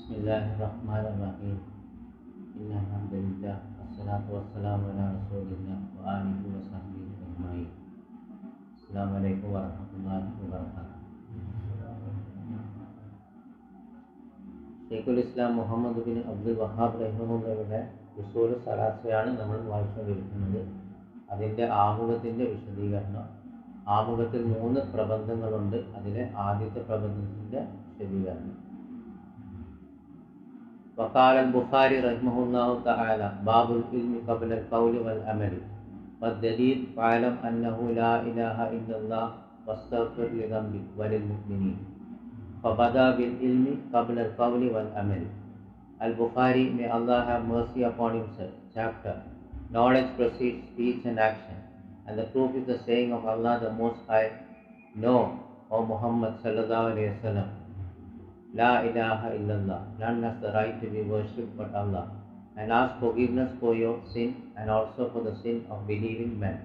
Bismillahirrahmanirrahim. Alhamdulillah. Wassalatu wassalamu ala rasulillah wa alihi wa sahbihi ajma'in. Assalamualaikum warahmatullahi wabarakatuh. ഷെയ്ഖുൽ ഇസ്ലാം Muhammad bin Abdul Wahab റഹിമഹുള്ളയുടെ ഉസൂൽ സലാസയാണ് നമ്മൾ വായിച്ചുകൊണ്ടിരിക്കുന്നത്. അതിൻ്റെ ആമുഖത്തിൻ്റെ വിശദീകരണം. ആമുഖത്തിൽ 3 പ്രബന്ധങ്ങളുണ്ട്. അതിലെ ആദ്യത്തെ പ്രബന്ധത്തിൻ്റെ വിശദീകരണം. وقال البخاري رحمه الله تعالى باب العلم قبل القول والعمل والدليل فاعلم أنه لا إله إلا الله واستغفر لذنبك وللمؤمنين فبدأ بالعلم قبل القول والعمل. Al-Bukhari, may Allah have mercy upon him, said, chapter, knowledge precedes speech and action, and the proof is the saying of Allah the Most High, know, O Muhammad sallallahu alayhi wa sallam, La ilaha illallah, none has the right to be worshipped but Allah, and ask forgiveness for your sin and also for the sin of believing men.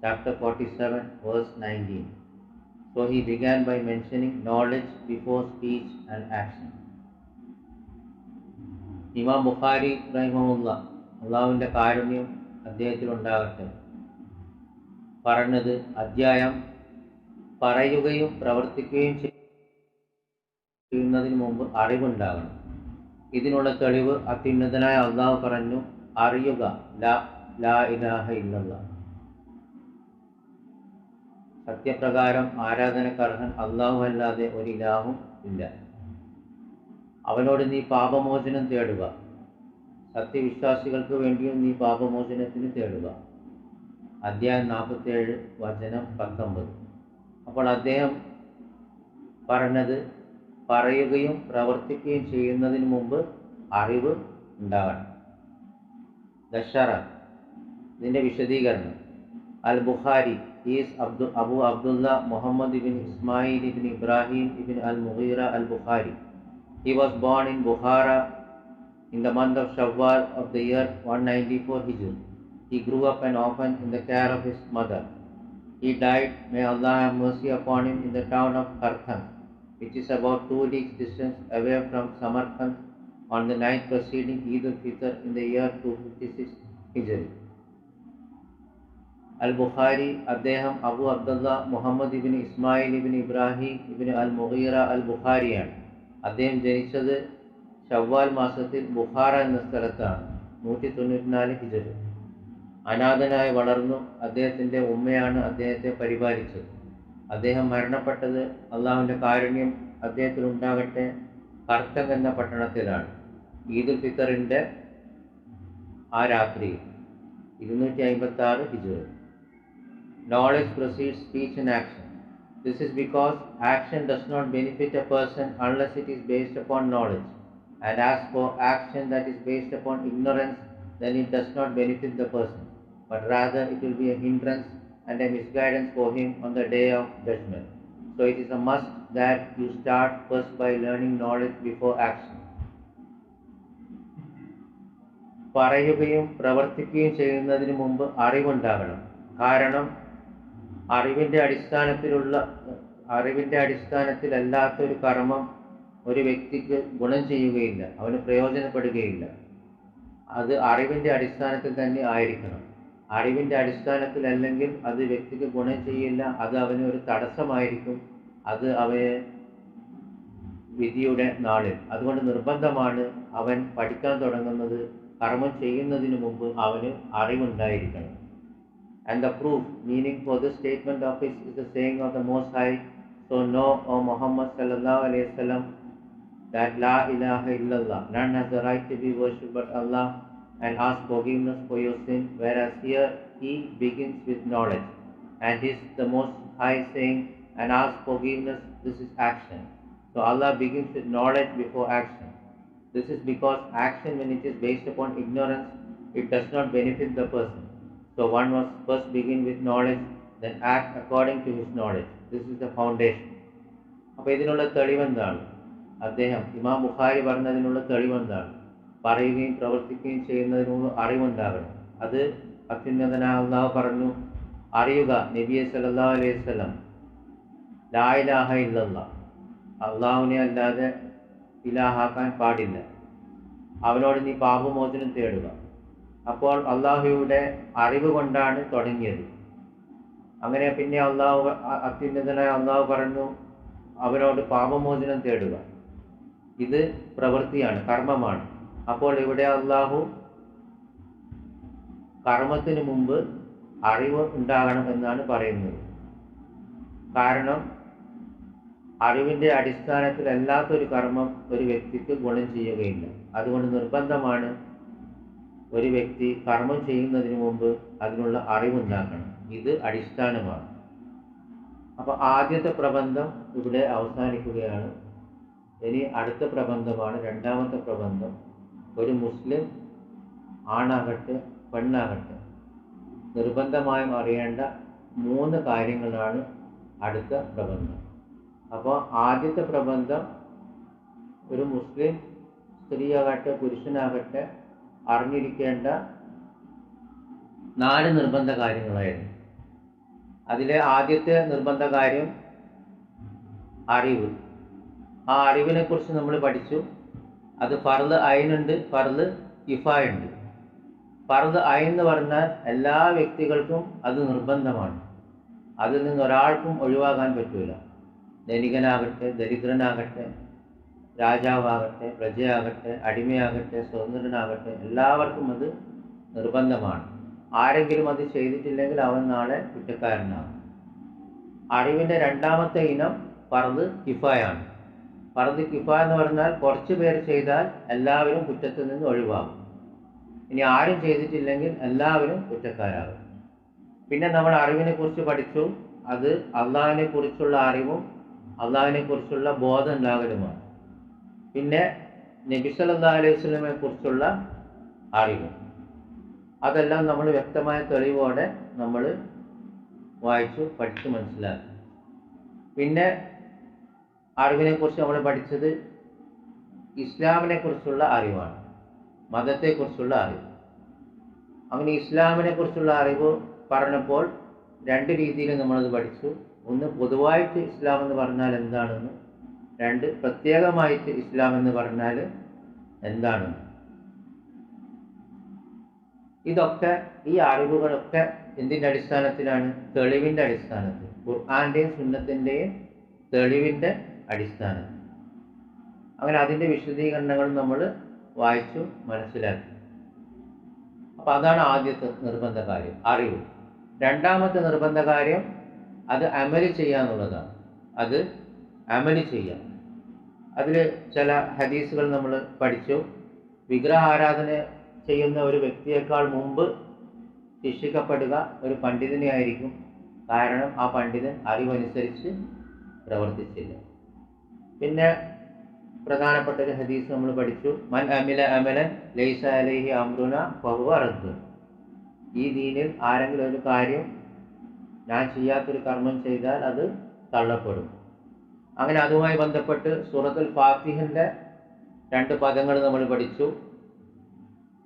Chapter 47, verse 19. So he began by mentioning knowledge before speech and action. ഇമാം ബുഖാരി റഹിമഹുള്ള, അള്ളാഹുവിൻ്റെ കാരുണ്യം അദ്ദേഹത്തിലുണ്ടാകട്ടെ, പറഞ്ഞത് അധ്യായം പറയുകയും പ്രവർത്തിക്കുകയും ചെയ്യുന്നതിന് മുമ്പ് അറിവുണ്ടാകണം. ഇതിനുള്ള തെളിവ് അത്യുന്നതനായ അള്ളാഹു പറഞ്ഞു, അറിയുക ലാ ഇലാഹ ഇല്ലല്ലാഹ്, സത്യപ്രകാരം ആരാധനക്കർഹൻ അള്ളാഹു അല്ലാതെ ഒരു ഇലാഹും ഇല്ല. അവനോട് നീ പാപമോചനം തേടുക, സത്യവിശ്വാസികൾക്ക് വേണ്ടിയും നീ പാപമോചനത്തിന് തേടുക. അധ്യായം 47 വചനം 19. അപ്പോൾ അദ്ദേഹം പറഞ്ഞത് പറയുകയും പ്രവർത്തിക്കുകയും ചെയ്യുന്നതിന് മുമ്പ് അറിവ് ഉണ്ടാകണം. ദശറ, ഇതിൻ്റെ വിശദീകരണം. Al Bukhari is Abu Abdullah Muhammad ibn Ismail ibn Ibrahim ibn al Mughira al Bukhari. He was born in Bukhara in the month of Shawwal of the year 194 Hijr. He grew up an orphan in the care of his mother. He died, may Allah have mercy upon him, in the town of Karkhan, which is about 2 leagues distance away from Samarkand, on the night preceding Eid al-Fitr in the year 256 Hijri. Al-Bukhari, അദ്ദേഹം Abu Abdullah Muhammad ibn Ismail ibn Ibrahim ibn al Mughira അൽ ബുഖാരിയാണ്. അദ്ദേഹം ജനിച്ചത് ഷവ്വാൽ മാസത്തിൽ ബുഖാറ എന്ന സ്ഥലത്താണ്, 194 ഹിജർ. അനാഥനായി വളർന്നു. അദ്ദേഹത്തിൻ്റെ ഉമ്മയാണ് അദ്ദേഹത്തെ പരിപാലിച്ചത്. അദ്ദേഹം മരണപ്പെട്ടത്, അള്ളാഹുവിൻ്റെ കാരുണ്യം അദ്ദേഹത്തിനുണ്ടാകട്ടെ, കർത്തം എന്ന പട്ടണത്തിലാണ്, ഈദുൽ ഫിത്തറിൻ്റെ ആ രാത്രിയിൽ, 256 ഹിജർ. Knowledge precedes speech and action. This is because action does not benefit a person unless it is based upon knowledge. And as for action that is based upon ignorance, then it does not benefit the person, but rather it will be a hindrance and a misguidance for him on the day of judgment. So it is a must that you start first by learning knowledge before action. പറയുകയും പ്രവർത്തിക്കുകയും ചെയ്യുന്നതിന് മുമ്പ് അറിവുണ്ടാകണം. കാരണം അറിവിൻ്റെ അടിസ്ഥാനത്തിലല്ലാത്തൊരു കർമ്മം ഒരു വ്യക്തിക്ക് ഗുണം ചെയ്യുകയില്ല, അവന് പ്രയോജനപ്പെടുകയില്ല. അത് അറിവിൻ്റെ അടിസ്ഥാനത്തിൽ തന്നെ ആയിരിക്കണം. അറിവിൻ്റെ അടിസ്ഥാനത്തിലല്ലെങ്കിൽ അത് വ്യക്തിക്ക് ഗുണം ചെയ്യില്ല, അത് അവന് ഒരു തടസ്സമായിരിക്കും, അത് അവന് വിധിയുടെ നാളിൽ. അതുകൊണ്ട് നിർബന്ധമാണ് അവൻ പഠിക്കാൻ തുടങ്ങുന്നത് കർമ്മം ചെയ്യുന്നതിന് മുമ്പ് അവന് അറിവുണ്ടായിരിക്കണം. And the proof, meaning for this statement of his, is the saying of the Most High, so know, O Muhammad sallallahu alayhi wa sallam, that La ilaha illallah, none has the right to be worshipped but Allah, and ask forgiveness for your sin, whereas here he begins with knowledge. And this the Most High saying, and ask forgiveness, this is action. So Allah begins with knowledge before action. This is because action, when it is based upon ignorance, it does not benefit the person. So one must first begin with knowledge, then act according to his knowledge. This is the foundation. അപ്പോൾ ഇതിനുള്ള തെളിവെന്താണ്? അദ്ദേഹം ഇമാം ബുഖാരി പറഞ്ഞതിനുള്ള തെളിവെന്താണ്? പറയുകയും പ്രവർത്തിക്കുകയും ചെയ്യുന്നതിനുള്ള അറിവുണ്ടാകണം. അത് അത്യുന്നതനായ അല്ലാഹു പറഞ്ഞു, അറിയുക നബിയെ സല്ലല്ലാഹു അലൈഹി വസല്ലം, ലാ ഇലാഹ ഇല്ലല്ലാഹ്, അള്ളാഹുവിനെ അല്ലാതെ ഇലാഹാക്കാൻ പാടില്ല. അവനോട് നീ പാപമോചനം തേടുക. അപ്പോൾ അള്ളാഹുയുടെ അറിവ് കൊണ്ടാണ് തുടങ്ങിയത്. അങ്ങനെ പിന്നെ അത്യുന്നതനായ അള്ളാഹു പറഞ്ഞു അവനോട് പാപമോചനം തേടുക. ഇത് പ്രവൃത്തിയാണ്, കർമ്മമാണ്. അപ്പോൾ ഇവിടെ അള്ളാഹു കർമ്മത്തിന് മുമ്പ് അറിവ് ഉണ്ടാകണം എന്നാണ് പറയുന്നത്. കാരണം അറിവിൻ്റെ അടിസ്ഥാനത്തിൽ അല്ലാത്തൊരു കർമ്മം ഒരു വ്യക്തിക്ക് ഗുണം ചെയ്യുകയില്ല. അതുകൊണ്ട് നിർബന്ധമാണ് ഒരു വ്യക്തി കർമ്മം ചെയ്യുന്നതിന് മുമ്പ് അതിനുള്ള അറിവുണ്ടാക്കണം. ഇത് അടിസ്ഥാനമാണ്. അപ്പോൾ ആദ്യത്തെ പ്രബന്ധം ഇവിടെ അവസാനിക്കുകയാണ്. ഇനി അടുത്ത പ്രബന്ധമാണ് രണ്ടാമത്തെ പ്രബന്ധം. ഒരു മുസ്ലിം ആണാകട്ടെ പെണ്ണാകട്ടെ നിർബന്ധമായും അറിയേണ്ട 3 കാര്യങ്ങളാണ് അടുത്ത പ്രബന്ധം. അപ്പോൾ ആദ്യത്തെ പ്രബന്ധം ഒരു മുസ്ലിം സ്ത്രീയാകട്ടെ പുരുഷനാകട്ടെ അറിഞ്ഞിരിക്കേണ്ട 4 നിർബന്ധ കാര്യങ്ങളായിരുന്നു. അതിലെ ആദ്യത്തെ നിർബന്ധ കാര്യം അറിവ്. ആ അറിവിനെ കുറിച്ച് നമ്മൾ പഠിച്ചു. അത് ഫർള് ഐനുണ്ട്, ഫർള് കിഫായുണ്ട്. ഫർള് ഐൻ എന്ന് പറഞ്ഞാൽ എല്ലാ വ്യക്തികൾക്കും അത് നിർബന്ധമാണ്. അതിൽ നിന്ന് ഒരാൾക്കും ഒഴിവാകാൻ പറ്റില്ല. ധനികനാകട്ടെ ദരിദ്രനാകട്ടെ രാജാവാകട്ടെ പ്രജയാകട്ടെ അടിമയാകട്ടെ സ്വതന്ത്രനാകട്ടെ എല്ലാവർക്കും അത് നിർബന്ധമാണ്. ആരെങ്കിലും അത് ചെയ്തിട്ടില്ലെങ്കിൽ അവൻ നാളെ കുറ്റക്കാരനാകും. അറിവിൻ്റെ രണ്ടാമത്തെ ഇനം ഫർള് കിഫായാണ്. ഫർള് കിഫായ എന്ന് പറഞ്ഞാൽ കുറച്ച് പേർ ചെയ്താൽ എല്ലാവരും കുറ്റത്തിൽ നിന്ന് ഒഴിവാകും. ഇനി ആരും ചെയ്തിട്ടില്ലെങ്കിൽ എല്ലാവരും കുറ്റക്കാരാകും. പിന്നെ നമ്മൾ അറിവിനെ കുറിച്ച് പഠിച്ചു. അത് അള്ളാഹിനെ കുറിച്ചുള്ള അറിവും അള്ളാഹിനെ കുറിച്ചുള്ള ബോധം ഉണ്ടാകലുമാണ്. പിന്നെ നബി സല്ലല്ലാഹു അലൈഹി വസല്ലമയെ കുറിച്ചുള്ള അറിവും. അതെല്ലാം നമ്മൾ വ്യക്തമായ തെളിവോടെ നമ്മൾ വായിച്ചു പഠിച്ചു മനസ്സിലാക്കി. പിന്നെ അറിവിനെ കുറിച്ച് നമ്മൾ പഠിച്ചത് ഇസ്ലാമിനെ കുറിച്ചുള്ള അറിവാണ്, മതത്തെക്കുറിച്ചുള്ള അറിവ്. അങ്ങനെ ഇസ്ലാമിനെ കുറിച്ചുള്ള അറിവ് പറഞ്ഞപ്പോൾ 2 രീതിയിൽ നമ്മളത് പഠിച്ചു. ഒന്ന് പൊതുവായിട്ട് ഇസ്ലാം എന്ന് പറഞ്ഞാൽ എന്താണെന്ന്, 2 പ്രത്യേകമായിട്ട് ഇസ്ലാം എന്ന് പറഞ്ഞാൽ എന്താണെന്ന്. ഇതൊക്കെ ഈ അറിവുകളൊക്കെ എന്തിൻ്റെ അടിസ്ഥാനത്തിലാണ്? തെളിവിൻ്റെ അടിസ്ഥാനത്തിൽ, ഖുർആന്റെയും സുന്നത്തിൻ്റെയും തെളിവിൻ്റെ അടിസ്ഥാനത്തിൽ. അങ്ങനെ അതിൻ്റെ വിശദീകരണങ്ങൾ നമ്മൾ വായിച്ചു മനസ്സിലാക്കി. അപ്പം അതാണ് ആദ്യത്തെ നിർബന്ധ കാര്യം, അറിവ്. രണ്ടാമത്തെ നിർബന്ധ കാര്യം അത് അമല് ചെയ്യാന്നുള്ളതാണ്. അത് അമല് ചെയ്യാം. അതിൽ ചില ഹദീസുകൾ നമ്മൾ പഠിച്ചു. വിഗ്രഹാരാധന ചെയ്യുന്ന ഒരു വ്യക്തിയേക്കാൾ മുമ്പ് ശിക്ഷിക്കപ്പെടുക ഒരു പണ്ഡിതനെ ആയിരിക്കും. കാരണം ആ പണ്ഡിതൻ അറിവനുസരിച്ച് പ്രവർത്തിച്ചില്ല. പിന്നെ പ്രധാനപ്പെട്ട ഒരു ഹദീസ് നമ്മൾ പഠിച്ചു. മൻ അമില അമലൻ ലൈസ അലൈഹി അംറുന ഫഹുവ റദ്ദ്. ഈ ദീനിൽ ആരെങ്കിലും ഒരു കാര്യം ഞാൻ ചെയ്യാത്തൊരു കർമ്മം ചെയ്താൽ അത് തള്ളപ്പെടും. അങ്ങനെ അതുമായി ബന്ധപ്പെട്ട് സൂറത്തുൽ ഫാത്തിഹിൻ്റെ 2 പദങ്ങൾ നമ്മൾ പഠിച്ചു.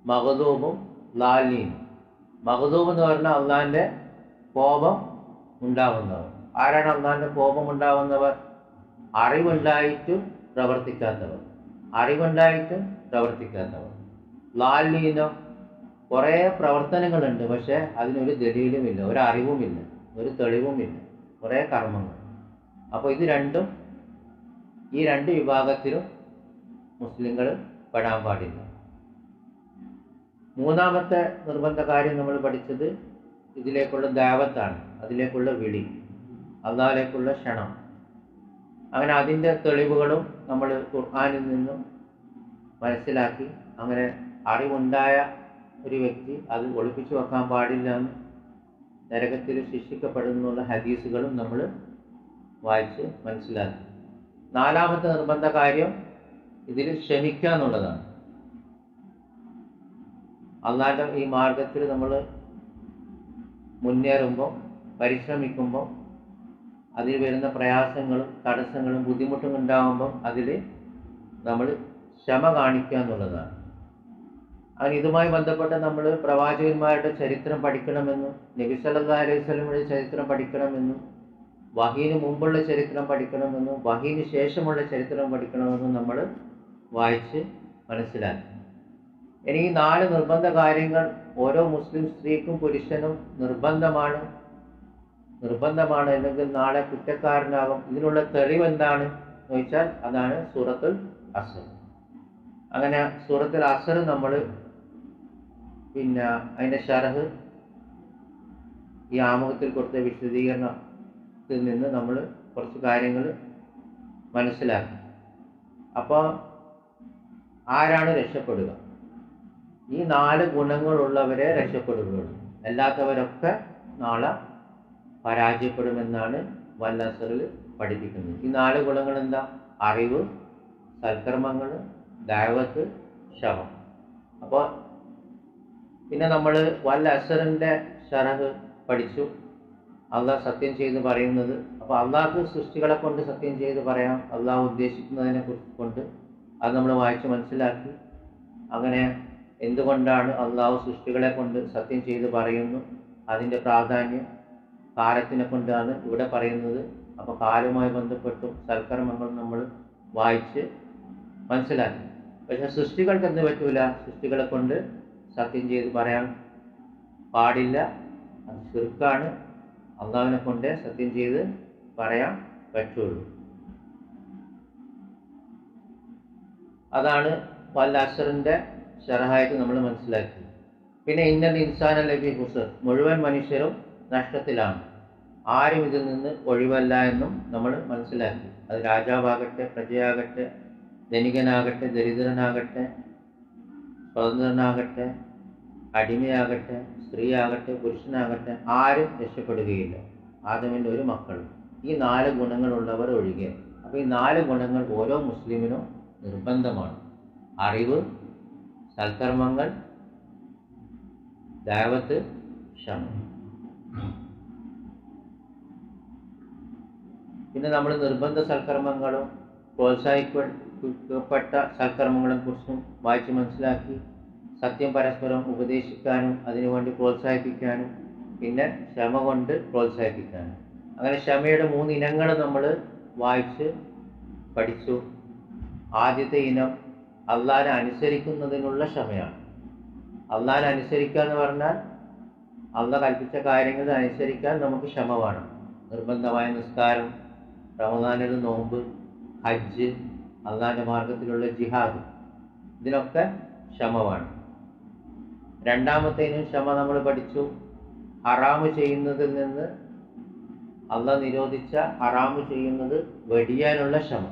മഗ്ദൂബും ലാലീൻ. മഗ്ദൂബ് എന്ന് പറഞ്ഞാൽ അള്ളാഹിൻ്റെ കോപം ഉണ്ടാവുന്നവർ. ആരാണ് അള്ളാഹിൻ്റെ കോപം ഉണ്ടാവുന്നവർ? അറിവുണ്ടായിട്ടും പ്രവർത്തിക്കാത്തവർ. അറിവുണ്ടായിട്ടും പ്രവർത്തിക്കാത്തവർ. ലാലീനോ കുറേ പ്രവർത്തനങ്ങളുണ്ട്, പക്ഷെ അതിനൊരു ദലീലുമില്ല, ഒരു അറിവുമില്ല, ഒരു തെളിവുമില്ല, കുറേ കർമ്മങ്ങൾ. അപ്പോൾ ഇത് രണ്ടും, ഈ 2 വിഭാഗത്തിലും മുസ്ലിങ്ങൾ പെടാൻ പാടില്ല. മൂന്നാമത്തെ നിർബന്ധ കാര്യം നമ്മൾ പഠിച്ചത് ഇതിലേക്കുള്ള ദഅവത്താണ്, അതിലേക്കുള്ള വിളി, അല്ലാഹുവിലേക്കുള്ള ക്ഷണം. അങ്ങനെ അതിൻ്റെ തെളിവുകളും നമ്മൾ ഖുർആനിൽ നിന്നും മനസ്സിലാക്കി. അങ്ങനെ അറിവുണ്ടായ ഒരു വ്യക്തി അത് ഒളിപ്പിച്ചു വെക്കാൻ പാടില്ല എന്ന്, നരകത്തിൽ ശിക്ഷിക്കപ്പെടുന്നുള്ള ഹദീസുകളും നമ്മൾ വായിച്ച് മനസ്സിലാക്കി. നാലാമത്തെ നിർബന്ധ കാര്യം ഇതിൽ ക്ഷമിക്കുക എന്നുള്ളതാണ്. അള്ളാഹുവിൻ്റെ ഈ മാർഗത്തിൽ നമ്മൾ മുന്നേറുമ്പോൾ, പരിശ്രമിക്കുമ്പോൾ അതിൽ വരുന്ന പ്രയാസങ്ങളും തടസ്സങ്ങളും ബുദ്ധിമുട്ടും ഉണ്ടാകുമ്പം അതിൽ നമ്മൾ ക്ഷമ കാണിക്കുക എന്നുള്ളതാണ്. അങ്ങനെ ഇതുമായി ബന്ധപ്പെട്ട് നമ്മൾ പ്രവാചകന്മാരുടെ ചരിത്രം പഠിക്കണമെന്നും നബി സല്ലല്ലാഹു അലൈഹി വസല്ലമയുടെ ചരിത്രം പഠിക്കണമെന്നും വഹീന് മുമ്പുള്ള ചരിത്രം പഠിക്കണമെന്നും വഹീന് ശേഷമുള്ള ചരിത്രം പഠിക്കണമെന്നും നമ്മൾ വായിച്ച് മനസ്സിലാക്കി. ഇനി ഈ 4 നിർബന്ധ കാര്യങ്ങൾ ഓരോ മുസ്ലിം സ്ത്രീക്കും പുരുഷനും നിർബന്ധമാണ് അല്ലെങ്കിൽ നാളെ കുറ്റക്കാരനാകും. ഇതിനുള്ള തെളിവ് എന്താണ് എന്ന് ചോദിച്ചാൽ അതാണ് സൂറത്തുൽ അസ്ർ. അങ്ങനെ സൂറത്തുൽ അസ്ർ നമ്മൾ അതിൻ്റെ ഷർഹ് ഈ ആമുഖത്തിൽ കൊടുത്ത വിശദീകരണത്തിൽ നിന്ന് നമ്മൾ കുറച്ച് കാര്യങ്ങൾ മനസ്സിലാക്കി. അപ്പോൾ ആരാണ് രക്ഷപ്പെടുക? ഈ 4 ഗുണങ്ങളുള്ളവരെ രക്ഷപ്പെടുകയുള്ളൂ. അല്ലാത്തവരൊക്കെ നാളെ പരാജയപ്പെടുമെന്നാണ് വൽ അസ്റിൽ പഠിപ്പിക്കുന്നത്. ഈ 4 ഗുണങ്ങൾ എന്താ? അറിവ്, സൽക്കർമ്മങ്ങൾ, ദഅവത്ത്, ക്ഷമ. അപ്പോൾ പിന്നെ നമ്മൾ വൽ അസ്റിൻ്റെ ഷറഹ് പഠിച്ചു. അള്ളാഹ് സത്യം ചെയ്ത് പറയുന്നത്. അപ്പോൾ അള്ളാഹ്ക്ക് സൃഷ്ടികളെ കൊണ്ട് സത്യം ചെയ്ത് പറയാം, അള്ളാഹ് ഉദ്ദേശിക്കുന്നതിനെ കൊണ്ട്. അത് നമ്മൾ വായിച്ച് മനസ്സിലാക്കി. അങ്ങനെ എന്തുകൊണ്ടാണ് അള്ളാഹു സൃഷ്ടികളെ കൊണ്ട് സത്യം ചെയ്ത് പറയുന്നു, അതിൻ്റെ പ്രാധാന്യം കാലത്തിനെ കൊണ്ടാണ് ഇവിടെ പറയുന്നത്. അപ്പോൾ കാലവുമായി ബന്ധപ്പെട്ടും സൽക്കർമ്മങ്ങൾ നമ്മൾ വായിച്ച് മനസ്സിലാക്കി. പക്ഷെ സൃഷ്ടികൾക്ക് എന്ത് പറ്റൂല? സൃഷ്ടികളെ കൊണ്ട് സത്യം ചെയ്ത് പറയാൻ പാടില്ല. അത് ശിർക്കാണ്. അള്ളാഹുവിനെ കൊണ്ട് സത്യം ചെയ്ത് പറയാൻ പറ്റുള്ളൂ. അതാണ് വൽ അസ്റിൻ്റെ ഷറഹായിട്ട് നമ്മൾ മനസ്സിലാക്കി. പിന്നെ ഇന്നൽ ഇൻസാന ലഫീ ഖുസ്ർ, മുഴുവൻ മനുഷ്യരും നഷ്ടത്തിലാണ്, ആരും ഇതിൽ നിന്ന് ഒഴിവല്ല എന്നും നമ്മൾ മനസ്സിലാക്കി. അത് രാജാവാകട്ടെ, പ്രജയാകട്ടെ, ധനികനാകട്ടെ, ദരിദ്രനാകട്ടെ, സ്വതന്ത്രനാകട്ടെ, അടിമയാകട്ടെ, സ്ത്രീയാകട്ടെ, പുരുഷനാകട്ടെ, ആരും രക്ഷപ്പെടുകയില്ല. ആദമിൻ്റെ ഒരു മക്കളും ഈ 4 ഗുണങ്ങളുള്ളവർ ഒഴികെ. അപ്പോൾ ഈ 4 ഗുണങ്ങൾ ഓരോ മുസ്ലിമിനും നിർബന്ധമാണ്. അറിവ്, സൽക്കർമ്മങ്ങൾ, ദഅവത്ത്, ക്ഷമ. പിന്നെ നമ്മൾ നിർബന്ധ സൽക്കർമ്മങ്ങളും പ്രോത്സാഹിക്കപ്പെട്ട സൽക്കർമ്മങ്ങളെ കുറിച്ചും വായിച്ച് മനസ്സിലാക്കി. സത്യം പരസ്പരം ഉപദേശിക്കാനും അതിനുവേണ്ടി പ്രോത്സാഹിപ്പിക്കാനും പിന്നെ ക്ഷമ കൊണ്ട് പ്രോത്സാഹിപ്പിക്കാനും. അങ്ങനെ ക്ഷമയുടെ 3 ഇനങ്ങൾ നമ്മൾ വായിച്ച് പഠിച്ചു. ആദ്യത്തെ ഇനം അള്ളാഹിനെ അനുസരിക്കുന്നതിനുള്ള ക്ഷമയാണ്. അള്ളാഹിനെ അനുസരിക്കുക എന്ന് പറഞ്ഞാൽ അള്ളാഹ് കൽപ്പിച്ച കാര്യങ്ങൾ അനുസരിക്കാൻ നമുക്ക് ക്ഷമ വേണം. നിർബന്ധമായ നിസ്കാരം, റമദാനിലെ നോമ്പ്, ഹജ്ജ്, അള്ളാഹിൻ്റെ മാർഗത്തിലുള്ള ജിഹാദ്, ഇതിനൊക്കെ ക്ഷമ വേണം. രണ്ടാമത്തേനും ക്ഷമ നമ്മൾ പഠിച്ചു. ഹറാമ് ചെയ്യുന്നതിൽ നിന്ന് അള്ളാഹ് നിരോധിച്ച ഹറാമ് ചെയ്യുന്നത് വെടിയാനുള്ള ക്ഷമ.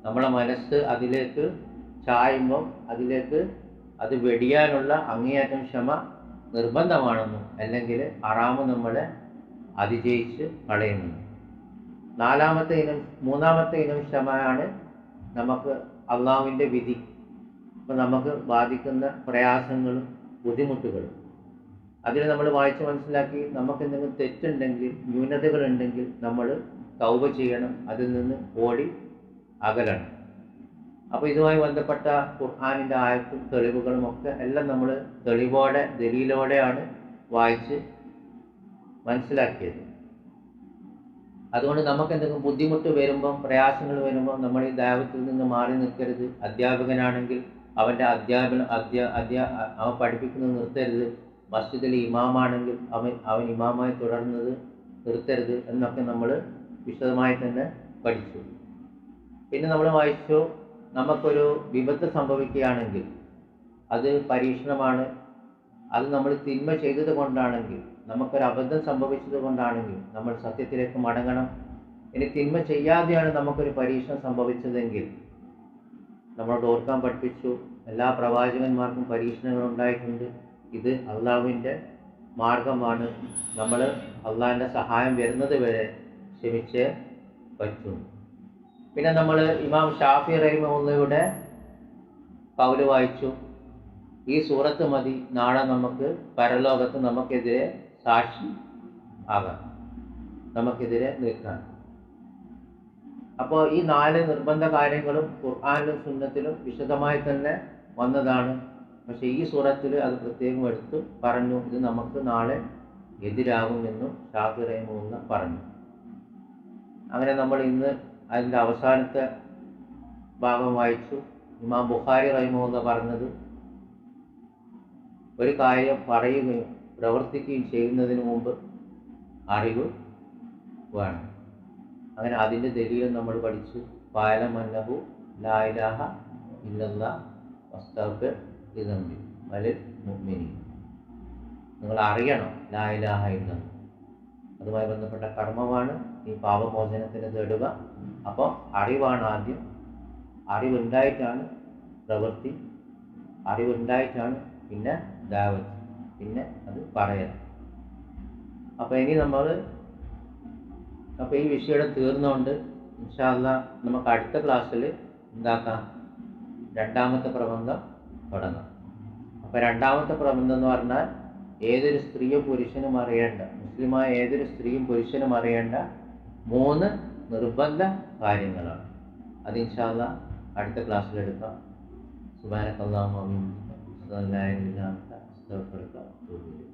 നമ്മളെ മനസ്സ് അതിലേക്ക് ചായുമ്പോൾ അത് വെടിയാനുള്ള അങ്ങേയറ്റം ക്ഷമ നിർബന്ധമാണെന്നും അല്ലെങ്കിൽ ഹറാമ് നമ്മളെ അതിജയിച്ച് കളയുന്നു. മൂന്നാമത്തെ ഇനം ക്ഷമയാണ് നമുക്ക് അള്ളാഹുവിൻ്റെ വിധി, അപ്പോൾ നമുക്ക് ബാധിക്കുന്ന പ്രയാസങ്ങളും ബുദ്ധിമുട്ടുകളും അതിൽ നമ്മൾ വായിച്ച് മനസ്സിലാക്കി. നമുക്ക് എന്തെങ്കിലും തെറ്റുണ്ടെങ്കിൽ, ന്യൂനതകളുണ്ടെങ്കിൽ നമ്മൾ തൗബ ചെയ്യണം, അതിൽ നിന്ന് ഓടി അകലണം. അപ്പോൾ ഇതുമായി ബന്ധപ്പെട്ട ഖുർആനിൻ്റെ ആയത്തും തെളിവുകളും ഒക്കെ എല്ലാം നമ്മൾ തെളിവോടെ ദലീലോടെയാണ് വായിച്ച് മനസ്സിലാക്കിയത്. അതുകൊണ്ട് നമുക്ക് എന്തെങ്കിലും ബുദ്ധിമുട്ട് വരുമ്പം, പ്രയാസങ്ങൾ വരുമ്പം നമ്മൾ ഈ ദഅവത്തിൽ നിന്ന് മാറി നിൽക്കരുത്. അധ്യാപകനാണെങ്കിൽ അവൻ്റെ അവൻ പഠിപ്പിക്കുന്നത് നിർത്തരുത്. മസ്ജിദിൽ ഇമാമാണെങ്കിൽ അവൻ ഇമാമായി തുടർന്നത് നിർത്തരുത് എന്നൊക്കെ നമ്മൾ വിശദമായി തന്നെ പഠിച്ചു. പിന്നെ നമ്മൾ വായിച്ചു, നമുക്കൊരു വിപത്ത് സംഭവിക്കുകയാണെങ്കിൽ അത് പരീക്ഷണമാണ്. അത് നമ്മൾ തിന്മ ചെയ്തത് കൊണ്ടാണെങ്കിൽ, നമുക്കൊരു അബദ്ധം സംഭവിച്ചത് കൊണ്ടാണെങ്കിൽ നമ്മൾ സത്യത്തിലേക്ക് മടങ്ങണം. ഇനി തിന്മ ചെയ്യാതെയാണ് നമുക്കൊരു പരീക്ഷണം സംഭവിച്ചതെങ്കിൽ നമ്മളോട് ഓർക്കാൻ പഠിപ്പിച്ചു. എല്ലാ പ്രവാചകന്മാർക്കും പരീക്ഷണങ്ങൾ ഉണ്ടായിട്ടുണ്ട്. ഇത് അള്ളാഹുവിൻ്റെ മാർഗമാണ്. നമ്മൾ അള്ളാഹിൻ്റെ സഹായം വരുന്നത് വരെ ക്ഷമിച്ചേ പറ്റൂ. പിന്നെ നമ്മൾ ഇമാം ഷാഫി റഹിമഹുള്ളയുടെ ഖൗല് വായിച്ചു. ഈ സൂറത്ത് മതി നാളെ നമുക്ക് പരലോകത്ത് നമുക്കെതിരെ സാക്ഷി ആകാം, നമുക്കെതിരെ നിൽക്കാൻ. അപ്പോൾ ഈ 4 നിർബന്ധ കാര്യങ്ങളും ഖുർആനിലും സുന്നത്തിലും വിശദമായി തന്നെ വന്നതാണ്. പക്ഷേ ഈ സൂറത്തിൽ അത് പ്രത്യേകം എടുത്ത് പറഞ്ഞു, ഇത് നമുക്ക് നാളെ എതിരാകുമെന്നും ഷാഫി റഹിമഹുള്ള പറഞ്ഞു. അങ്ങനെ നമ്മൾ ഇന്ന് അതിൻ്റെ അവസാനത്തെ ഭാഗം വായിച്ചു. ഇമാം ബുഖാരി റഹിമഹുല്ലാഹ് പറഞ്ഞത് ഒരു കാര്യം പറയുകയും പ്രവർത്തിക്കുകയും ചെയ്യുന്നതിന് മുമ്പ് അറിവ് വേണം. അങ്ങനെ അതിൻ്റെ ദലീലും നമ്മൾ പഠിച്ചു. ഫഅലം അന്നഹു ലാ ഇലാഹ ഇല്ലല്ലാഹ് വസ്തഗ്ഫിർ ലിദംബി വലിൽ മുഅ്മിനീൻ. നിങ്ങൾ അറിയണം ലാ ഇലാഹ ഇല്ലല്ലാഹ്, അതുമായി ബന്ധപ്പെട്ട കർമ്മമാണ് ഈ പാപമോചനത്തിന് തേടുക. അപ്പോൾ അറിവാണ് ആദ്യം. അറിവുണ്ടായിട്ടാണ് പ്രവൃത്തി, അറിവുണ്ടായിട്ടാണ് പിന്നെ ദാവത്ത്, പിന്നെ അത് പറയൽ. അപ്പോൾ ഇനി അപ്പോൾ ഈ വിഷയം തീർന്നുകൊണ്ട് ഇൻഷാ അല്ലാഹ് നമുക്ക് അടുത്ത ക്ലാസ്സിൽ എന്താക്കാം, രണ്ടാമത്തെ പ്രബന്ധം തുടങ്ങാം. അപ്പോൾ രണ്ടാമത്തെ പ്രബന്ധം എന്ന് പറഞ്ഞാൽ ഏതൊരു സ്ത്രീയും പുരുഷനും അറിയേണ്ട, മുസ്ലിമായ ഏതൊരു സ്ത്രീയും പുരുഷനും അറിയേണ്ട 3 നിർബന്ധ കാര്യങ്ങളാണ്. അത് ഇൻഷാ അല്ലാഹ് അടുത്ത ക്ലാസ്സിലെടുക്കാം. സുബ്ഹാനക്കല്ലാഹുമ്മ വബിഹംദിക അഷ്ഹദു അൻ ലാ ഇലാഹ ഇല്ല അൻത അസ്തഗ്ഫിറുക വഅത്തൂബു ഇലൈക്.